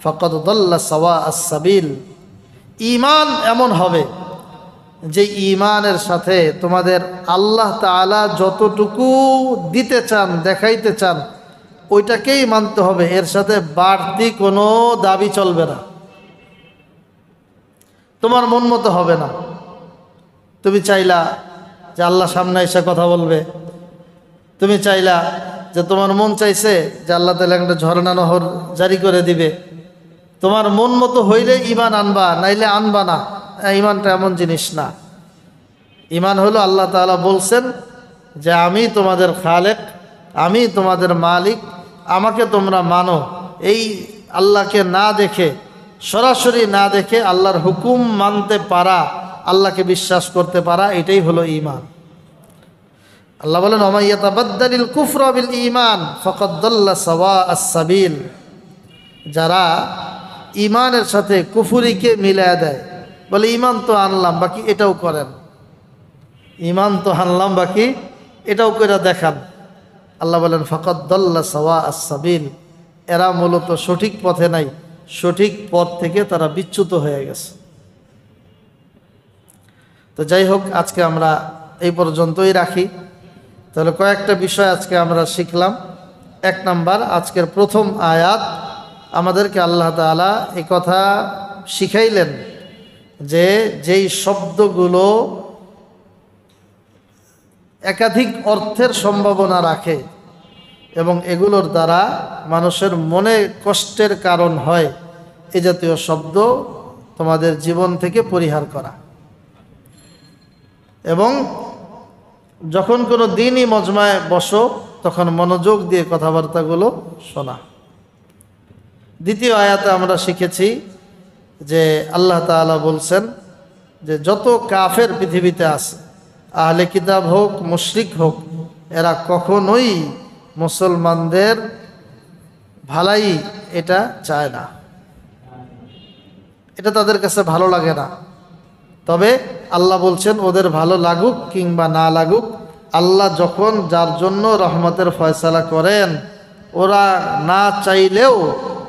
ফাকাদ দাল্লা সাওয়াআস সাবিল, ঈমান এমন হবে যে ঈমানের সাথে তোমাদের আল্লাহ তাআলা যতটুকু দিতে চান, দেখাইতে চান, ওইটাকেই মানতে হবে, এর সাথে বাড়তি কোনো দাবি চলবে না, তোমার মন মতো হবে না। তুমি চাইলা যে আল্লাহ সামনে এসে কথা বলবে, তুমি চাইলা যে তোমার মন চাইছে যে আল্লাহ তাআলা একটা ঝর্ণা নহর জারি করে দিবে, তোমার মন মতো হইলে ঈমান আনবা, নাইলে আনবা না। ঈমানটা এমন জিনিস না। ঈমান হলো আল্লাহ তাআলা বলছেন যে আমি তোমাদের খালেক, আমি তোমাদের মালিক, আমাকে তোমরা মানো। এই আল্লাহকে না দেখে, সরাসরি না দেখে আল্লাহর হুকুম মানতে পারা, আল্লাহকে বিশ্বাস করতে পারা, এটাই হলো ঈমান। আল্লাহ বলেন ওমা ইয়াতাবাদ্দালিল কুফরা বিল ঈমান ফাকাদ দাল্লা সাওয়াআস সাবিল, যারা ঈমানের সাথে কুফরিকে মিলায়া দেয়, বলে ঈমান তো আনলাম বাকি এটাও করেন, ইমান তো হানলাম, বাকি এটাও করে দেখান। আল্লাহ বলেন ফাকাদ দাল্লা সাওয়া আস-সাবিল, এরা মূলত সঠিক পথে নাই, সঠিক পথ থেকে তারা বিচ্যুত হয়ে গেছে। তো যাই হোক, আজকে আমরা এই পর্যন্তই রাখি। তাহলে কয়েকটা বিষয় আজকে আমরা শিখলাম। 1 নাম্বার, আজকের প্রথম আয়াত আমাদেরকে আল্লাহ তাআলা এই কথা শিখাইলেন যে যেই শব্দগুলো একাধিক অর্থের সম্ভাবনা রাখে এবং এগুলোর দ্বারা মানুষের মনে কষ্টের কারণ হয়, এ জাতীয় শব্দ তোমাদের জীবন থেকে পরিহার করা, এবং যখন কোনো দিনই মজমায় বসো তখন মনোযোগ দিয়ে কথাবার্তাগুলো শোনা। দ্বিতীয় আয়াতে আমরা শিখেছি যে আল্লাহ তাআলা বলছেন যে যত কাফের পৃথিবীতে আছে, আহলে কিতাব হোক মুশরিক হোক, এরা কখনোই মুসলমানদের ভালাই এটা চায় না, এটা তাদের কাছে ভালো লাগে না। তবে আল্লাহ বলছেন ওদের ভালো লাগুক কিংবা না লাগুক, আল্লাহ যখন যার জন্য রহমতের ফয়সালা করেন, ওরা না চাইলেও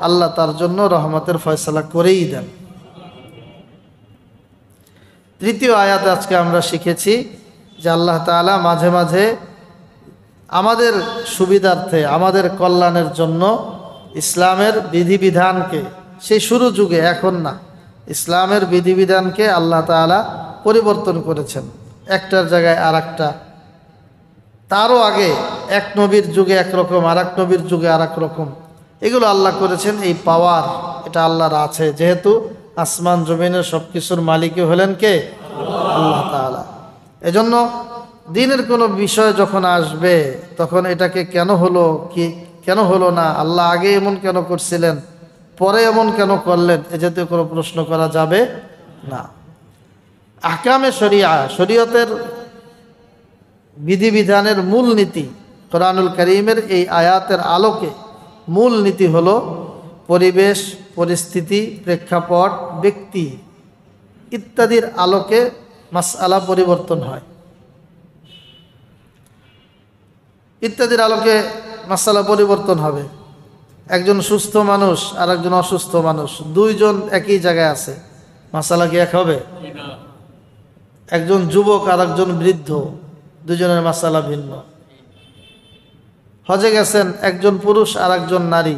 আল্লাহ তার জন্য রহমতের ফয়সালা করেই দেন। তৃতীয় আয়াতে আজকে আমরা শিখেছি যে আল্লাহ তাআলা মাঝে মাঝে আমাদের সুবিধার্থে, আমাদের কল্যাণের জন্য ইসলামের বিধিবিধানকে, সেই শুরু যুগে, এখন না, ইসলামের বিধিবিধানকে আল্লাহ তাআলা পরিবর্তন করেছেন, একটার জায়গায় আর একটা। তারও আগে এক নবীর যুগে একরকম, আর এক নবীর যুগে আর এক রকম, এগুলো আল্লাহ করেছেন। এই পাওয়ার এটা আল্লাহর আছে, যেহেতু আসমান জমিনের সব কিছুর মালিকই হলেন কে? আল্লাহ তাআলা। এজন্য দিনের কোনো বিষয় যখন আসবে তখন এটাকে কেন হলো, কি কেন হলো না, আল্লাহ আগে এমন কেন করছিলেন, পরে এমন কেন করলেন, এ জাতীয় কোনো প্রশ্ন করা যাবে না। আহকামে শরিয়া, শরীয়তের বিধিবিধানের মূল নীতি, কোরআনুল কারীমের এই আয়াতের আলোকে মূল নীতি হলো পরিবেশ, পরিস্থিতি, প্রেক্ষাপট, ব্যক্তি ইত্যাদির আলোকে মাসআলা পরিবর্তন হয়। ইত্যাদির আলোকে মাসআলা পরিবর্তন হবে। একজন সুস্থ মানুষ আর একজন অসুস্থ মানুষ, দুইজন একই জায়গায় আছে, মাসআলা কি এক হবে? একজন যুবক আর একজন বৃদ্ধ, দুজনের মাসআলা ভিন্ন। হজে গেছেন একজন পুরুষ আর একজন নারী,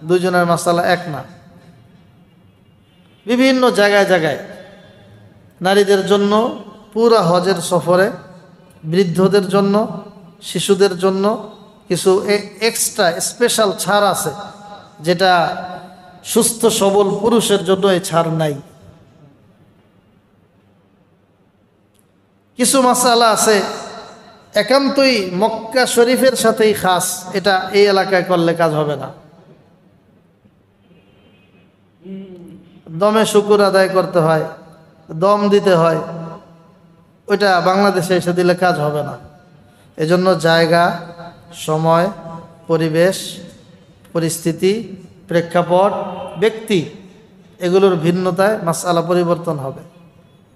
দুজনের মাসআলা এক না। বিভিন্ন জায়গায় জায়গায় নারীদের জন্য পুরা হজের সফরে, বৃদ্ধদের জন্য, শিশুদের জন্য কিছু এক্সট্রা স্পেশাল ছাড় আছে, যেটা সুস্থ সবল পুরুষের জন্য এই ছাড় নাই। কিছু মাসআলা আছে একান্তই মক্কা শরীফের সাথেই খাস, এটা এই এলাকায় করলে কাজ হবে না। দমে শুকুর আদায় করতে হয়, দম দিতে হয়, ওইটা বাংলাদেশে এসে দিলে কাজ হবে না। এজন্য জায়গা, সময়, পরিবেশ, পরিস্থিতি, প্রেক্ষাপট, ব্যক্তি, এগুলোর ভিন্নতায় মাসআলা পরিবর্তন হবে।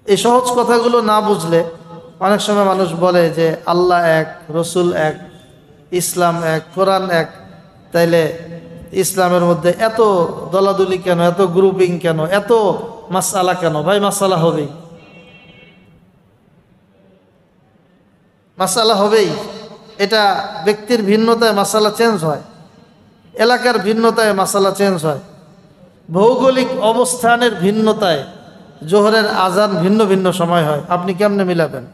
এই সহজ কথাগুলো না বুঝলে অনেক সময় মানুষ বলে যে আল্লাহ এক, রসুল এক, ইসলাম এক, কোরআন এক, তাইলে ইসলামের মধ্যে এত দলাদলি কেন, এত গ্রুপিং কেন, এত মাসআলা কেন? ভাই মাসআলা হবেই, মাসআলা হবেই। এটা ব্যক্তির ভিন্নতায় মাসআলা চেঞ্জ হয়, এলাকার ভিন্নতায় মাসআলা চেঞ্জ হয়, ভৌগোলিক অবস্থানের ভিন্নতায় জোহরের আজান ভিন্ন ভিন্ন সময় হয়। আপনি কেমনে মিলাবেন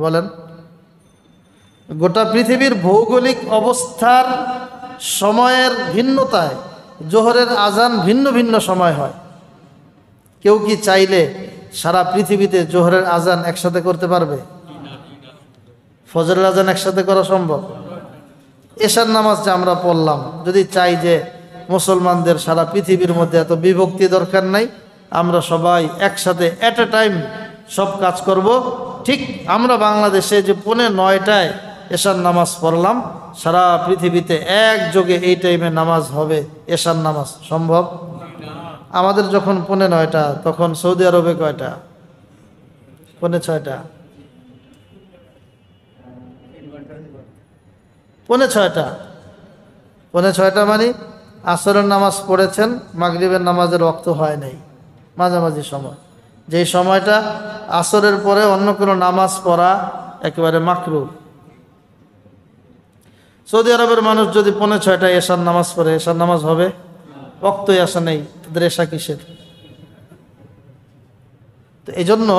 বলেন? গোটা পৃথিবীর ভৌগোলিক অবস্থার সময়ের ভিন্নতায় জোহরের আজান ভিন্ন ভিন্ন সময় হয়। কেউ কি চাইলে সারা পৃথিবীতে জোহরের আজান একসাথে করতে পারবে? ফজরের আজান একসাথে করা সম্ভব? এশার নামাজ যে আমরা পড়লাম, যদি চাই যে মুসলমানদের সারা পৃথিবীর মধ্যে এত বিভক্তি দরকার নাই, আমরা সবাই একসাথে এট এ টাইম সব কাজ করব, ঠিক আমরা বাংলাদেশে যে 9:30টায় এশার নামাজ পড়লাম, সারা পৃথিবীতে একযোগে এই টাইমে নামাজ হবে, এশার নামাজ সম্ভব? আমাদের যখন 9:30 তখন সৌদি আরবে কয়টা? 6:45। 6:45, 6:45 মানে আসরের নামাজ পড়েছেন, মাগরিবের নামাজের ওয়াক্ত হয় নাই, মাঝামাঝি সময়, যেই সময়টা আসরের পরে অন্য কোনো নামাজ পড়া একেবারে মাকরুহ। সৌদি আরবের মানুষ যদি 5:45 এশার নামাজ পড়ে, এশার নামাজ হবে? ওয়াক্তই আসা নেই, তাদের এশা কিসের? তো এই জন্য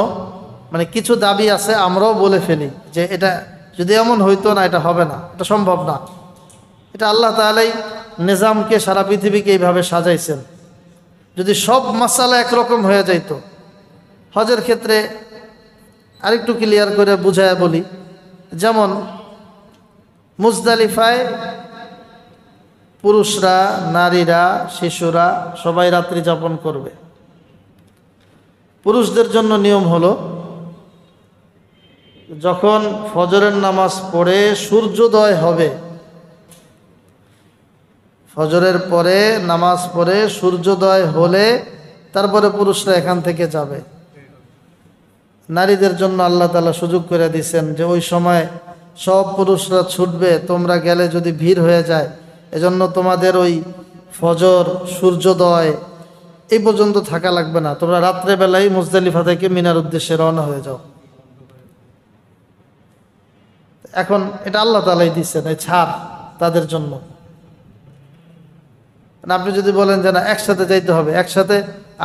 মানে কিছু দাবি আছে, আমরাও বলে ফেলি যে এটা যদি এমন হইতো না, এটা হবে না, এটা সম্ভব না। এটা আল্লাহ তাআলাই নিজামকে, সারা পৃথিবীকে এইভাবে সাজাইছেন। যদি সব মাসালা একরকম হয়ে যাইত, হজের ক্ষেত্রে আরেকটু ক্লিয়ার করে বুঝায় বলি, যেমন মুজদালিফায় পুরুষরা, নারীরা, শিশুরা সবাই রাত্রি যাপন করবে। পুরুষদের জন্য নিয়ম হলো, যখন ফজরের নামাজ পড়ে সূর্যোদয় হবে, ফজরের পরে নামাজ পড়ে সূর্যোদয় হলে তারপরে পুরুষরা এখান থেকে যাবে। নারীদের জন্য আল্লাহ তাআলা সুযোগ করে দিয়েছেন যে ওই সময় সব পুরুষরা ছুটবে, তোমরা গেলে যদি ভিড় হয়ে যায়, এজন্য তোমাদের ওই ফজর, সূর্যোদয় এই পর্যন্ত থাকা লাগবে না, তোমরা রাত্রেবেলায় মুজদালিফা থেকে মিনার উদ্দেশ্যে রওনা হয়ে যাও। এখন এটা আল্লাহ তাআলাই দিচ্ছেন, এই ছাড় তাদের জন্য। আপনি যদি বলেন যে না একসাথে যাইতে হবে, একসাথে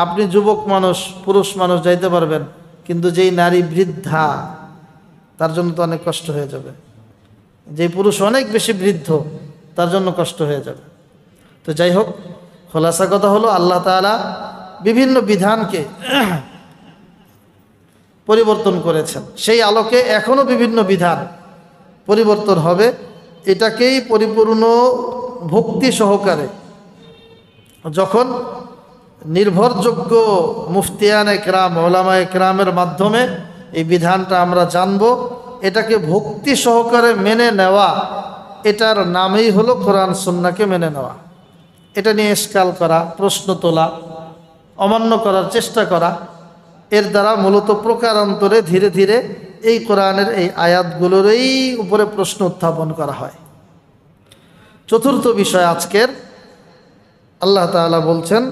আপনি যুবক মানুষ, পুরুষ মানুষ যাইতে পারবেন, কিন্তু যেই নারী বৃদ্ধা তার জন্য তো অনেক কষ্ট হয়ে যাবে, যেই পুরুষ অনেক বেশি বৃদ্ধ তার জন্য কষ্ট হয়ে যাবে। তো যাই হোক, খোলাসা কথা হলো আল্লাহ তাআলা বিভিন্ন বিধানকে পরিবর্তন করেছেন, সেই আলোকে এখনো বিভিন্ন বিধান পরিবর্তন হবে। এটাকেই পরিপূর্ণ ভক্তি সহকারে যখন নির্ভরযোগ্য মুফতিয়ান একরাম, ওলামা একরামের মাধ্যমে এই বিধানটা আমরা জানব, এটাকে ভক্তি সহকারে মেনে নেওয়া, এটার নামই হলো কোরআন সুন্নাহকে মেনে নেওয়া। এটা নিয়ে ইশকাল করা, প্রশ্ন তোলা, অমান্য করার চেষ্টা করা, এর দ্বারা মূলত প্রকারান্তরে ধীরে ধীরে এই কোরআনের এই আয়াতগুলোরই উপরে প্রশ্ন উত্থাপন করা হয়। চতুর্থ বিষয় আজকের, আল্লাহ তাআলা বলছেন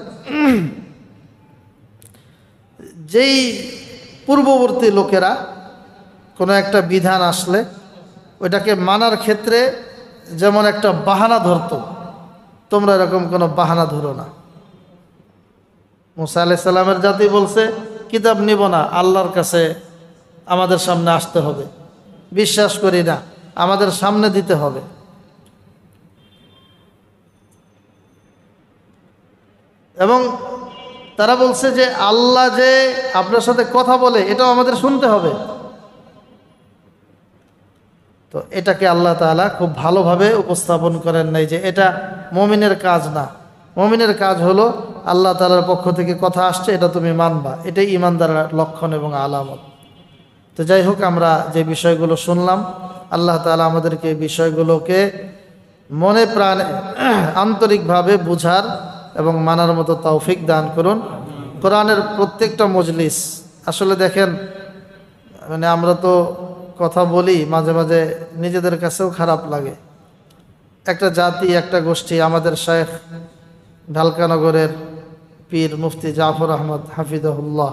যেই পূর্ববর্তী লোকেরা কোনো একটা বিধান আসলে ওইটাকে মানার ক্ষেত্রে যেমন একটা বাহানা ধরতো, তোমরা এরকম কোনো বাহানা ধরো না। মুসা আলাইহিস সালামের জাতি বলছে কিতাব নিব না, আল্লাহর কাছে আমাদের সামনে আসতে হবে, বিশ্বাস করি না, আমাদের সামনে দিতে হবে। এবং তারা বলছে যে আল্লাহ যে আপনার সাথে কথা বলে এটাও আমাদের শুনতে হবে। তো এটাকে আল্লাহ তাআলা খুব ভালোভাবে উপস্থাপন করেন নাই যে এটা মুমিনের কাজ না। মুমিনের কাজ হলো আল্লাহ তাআলার পক্ষ থেকে কথা আসছে, এটা তুমি মানবা, এটাই ঈমানদারের লক্ষণ এবং আলামত। তো যাই হোক, আমরা যে বিষয়গুলো শুনলাম, আল্লাহ তাআলা আমাদেরকে এই বিষয়গুলোকে মনে প্রাণে আন্তরিকভাবে বুঝার এবং মানার মতো তৌফিক দান করুন। কোরআনের প্রত্যেকটা মজলিস, আসলে দেখেন মানে আমরা তো কথা বলি, মাঝে মাঝে নিজেদের কাছেও খারাপ লাগে। একটা জাতি, একটা গোষ্ঠী, আমাদের শায়েখ ঢালকানগরের পীর মুফতি জাফর আহমদ হাফিজাহুল্লাহ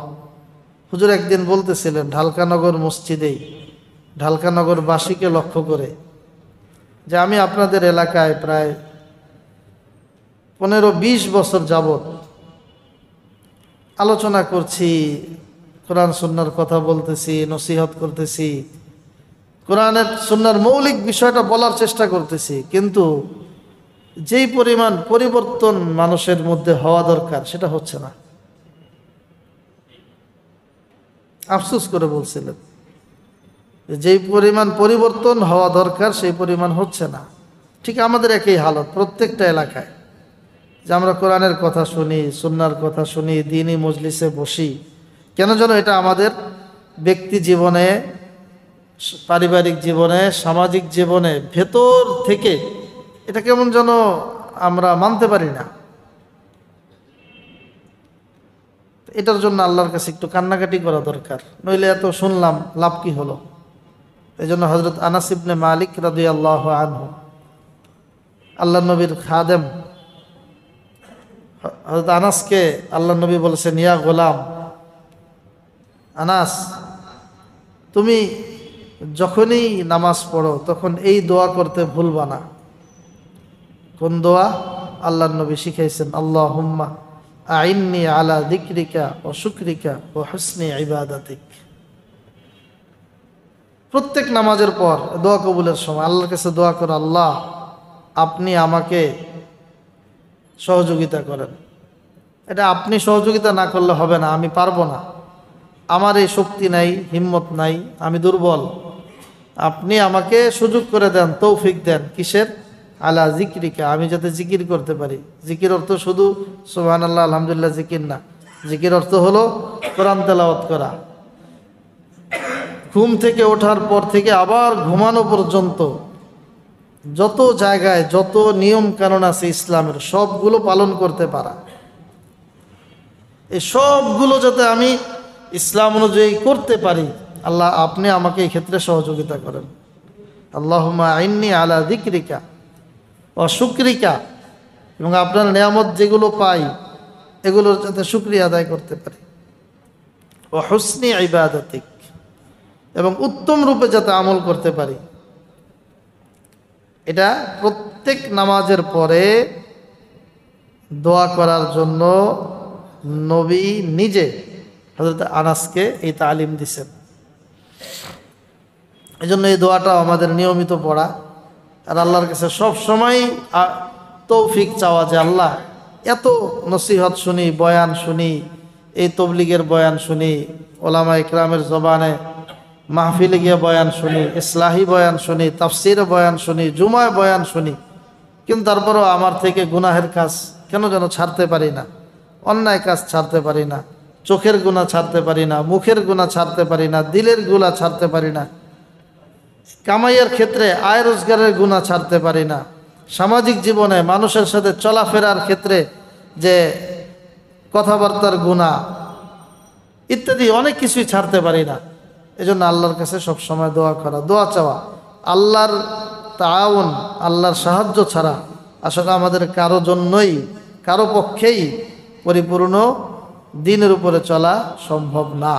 হুজুর একদিন বলতেছিলেন ঢালকানগর মসজিদেই, ঢালকানগরবাসীকে লক্ষ্য করে, যে আমি আপনাদের এলাকায় প্রায় 15-20 বছর যাবত আলোচনা করছি, কোরআন সুন্নাহর কথা বলতেছি, নসিহত করতেছি, কোরআনের সুন্নাহর মৌলিক বিষয়টা বলার চেষ্টা করতেছি, কিন্তু যেই পরিমাণ পরিবর্তন মানুষের মধ্যে হওয়া দরকার সেটা হচ্ছে না। আফসোস করে বলছিলেন যেই পরিমাণ পরিবর্তন হওয়া দরকার সেই পরিমাণ হচ্ছে না। ঠিক আমাদের একই হালত প্রত্যেকটা এলাকায়, যে আমরা কোরআনের কথা শুনি, সুন্নাহর কথা শুনি, দ্বীনি মজলিসে বসি, কেন যেন এটা আমাদের ব্যক্তি জীবনে, পারিবারিক জীবনে, সামাজিক জীবনে ভেতর থেকে এটা কেমন যেন আমরা মানতে পারি না। এটার জন্য আল্লাহর কাছে একটু কান্নাকাটি করা দরকার, নইলে এত শুনলাম লাভ কি হলো। এই জন্য হযরত আনাস ইবনে মালিক রাদিয়াল্লাহু আনহু আল্লাহ নবীর খাদেম হযরত আনাসকে আল্লাহ নবী বলেছেন, ইয়া গোলাম আনাস, তুমি যখনই নামাজ পড়ো তখন এই দোয়া করতে ভুলবা না। কোন দোয়া? আল্লাহ নবী শিখাইছেন, আল্লাহুম্মা আইন্নি আলা যিকরিকা ওয়া শুকরিকা ওয়া হুসনি ইবাদাতিক। প্রত্যেক নামাজের পর দোয়া কবুলের সময় আল্লাহর কাছে দোয়া করো, আল্লাহ আপনি আমাকে সহযোগিতা করেন। এটা আপনি সহযোগিতা না করলে হবে না, আমি পারবো না, আমার এই শক্তি নাই, হিম্মত নাই, আমি দুর্বল। আপনি আমাকে সুযোগ করে দেন, তৌফিক দেন। কিসের? আলা যিকরিকা, আমি যাতে জিকির করতে পারি। জিকির অর্থ শুধু সুবহানাল্লাহ আলহামদুলিল্লাহ জিকির না, জিকির অর্থ হলো কোরআন তেলাওয়াত করা। ঘুম থেকে ওঠার পর থেকে আবার ঘুমানো পর্যন্ত যত জায়গায় যত নিয়ম কানুন আছে ইসলামের, সবগুলো পালন করতে পারা। এই সবগুলো যাতে আমি ইসলাম অনুযায়ী করতে পারি, আল্লাহ আপনি আমাকে এই ক্ষেত্রে সহযোগিতা করেন। আল্লাহুম্মা আইন্নি আলা যিকরিকা ওয়া শুকরিকা, এবং আপনার নিয়ামত যেগুলো পাই এগুলোর যাতে শুকরিয়া আদায় করতে পারি। ওয়া হুসনি ইবাদাতিক, এবং উত্তম রূপে যাতে আমল করতে পারি। এটা প্রত্যেক নামাজের পরে দোয়া করার জন্য নবী নিজে হযরত আনাসকে এই তালিম দিছেন। এই জন্য এই দোয়াটা আমাদের নিয়মিত পড়া, আর আল্লাহর কাছে সব সময় তৌফিক চাওয়া যে আল্লাহ এত নসিহত শুনি, বয়ান শুনি, এই তবলিগের বয়ান শুনি, ওলামা ইকরামের জবানে মাহফিলে গিয়ে বয়ান শুনি, ইসলাহি বয়ান শুনি, তাফসিরে বয়ান শুনি, জুমায় বয়ান শুনি, কিন্তু তারপরেও আমার থেকে গুনাহের কাজ কেন যেন ছাড়তে পারি না, অন্যায় কাজ ছাড়তে পারি না, চোখের গুনাহ ছাড়তে পারি না, মুখের গুনাহ ছাড়তে পারি না, দিলের গুনাহ ছাড়তে পারি না, কামাইয়ের ক্ষেত্রে আয় রোজগারের গুনাহ ছাড়তে পারি না, সামাজিক জীবনে মানুষের সাথে চলাফেরার ক্ষেত্রে যে কথাবার্তার গুনাহ ইত্যাদি অনেক কিছুই ছাড়তে পারি না। এজন্য আল্লাহর কাছে সব সময় দোয়া করা, দোয়া চাওয়া। আল্লাহর তাআউন, আল্লাহর সাহায্য ছাড়া আসলে আমাদের কারো জন্যই, কারো পক্ষেই পরিপূর্ণ দ্বীনের উপরে চলা সম্ভব না।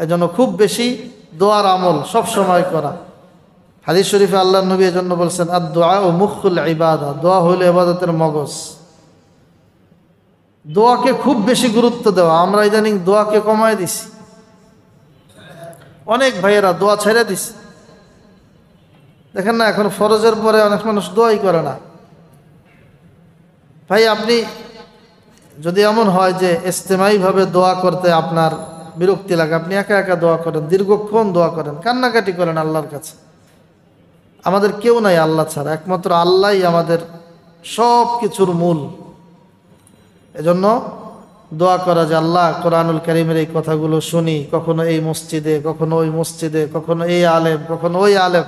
এজন্য খুব বেশি দোয়ার আমল সব সময় করা। হাদিস শরীফে আল্লাহর নবী এজন্য বলছেন, আদ-দুআ মুখুল ইবাদা, দোয়া হইল ইবাদতের মগজ। দোয়াকে খুব বেশি গুরুত্ব দেওয়া। আমরা ইদানিং দোয়াকে কমায় দিছি, অনেক ভাইয়েরা দোয়া ছেড়ে দিছে। দেখেন না, এখন ফরজের পরে অনেক মানুষ দোয়াই করে না। ভাই আপনি যদি এমন হয় যে ইজতিমাইভাবে দোয়া করতে আপনার বিরক্তি লাগে, আপনি একা একা দোয়া করেন, দীর্ঘক্ষণ দোয়া করেন, কান্নাকাটি করেন আল্লাহর কাছে। আমাদের কেউ নাই আল্লাহ ছাড়া, একমাত্র আল্লাহই আমাদের সব কিছুর মূল। এজন্য দোয়া করা যে আল্লাহ কোরআনুল কারীমের এই কথাগুলো শুনি, কখনো এই মসজিদে, কখনো ওই মসজিদে, কখনো এই আলেম, কখনো ওই আলেম,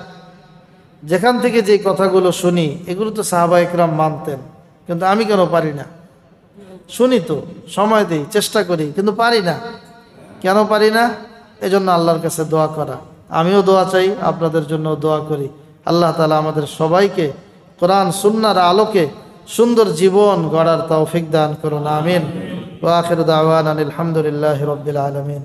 যেখান থেকে যে কথাগুলো শুনি এগুলো তো সাহাবায়ে কেরাম মানতেন, কিন্তু আমি কেন পারি না? শুনি তো, সময় দিই, চেষ্টা করি, কিন্তু পারি না। কেন পারি না? এজন্য আল্লাহর কাছে দোয়া করা। আমিও দোয়া চাই, আপনাদের জন্য দোয়া করি। আল্লাহ তাআলা আমাদের সবাইকে কোরআন সুন্নাহর আলোকে সুন্দর জীবন গড়ার তৌফিক দান করুন, আমিন। ওয়া আখিরু দাওয়ানা আলহামদুলিল্লাহি রাব্বিল আলামিন।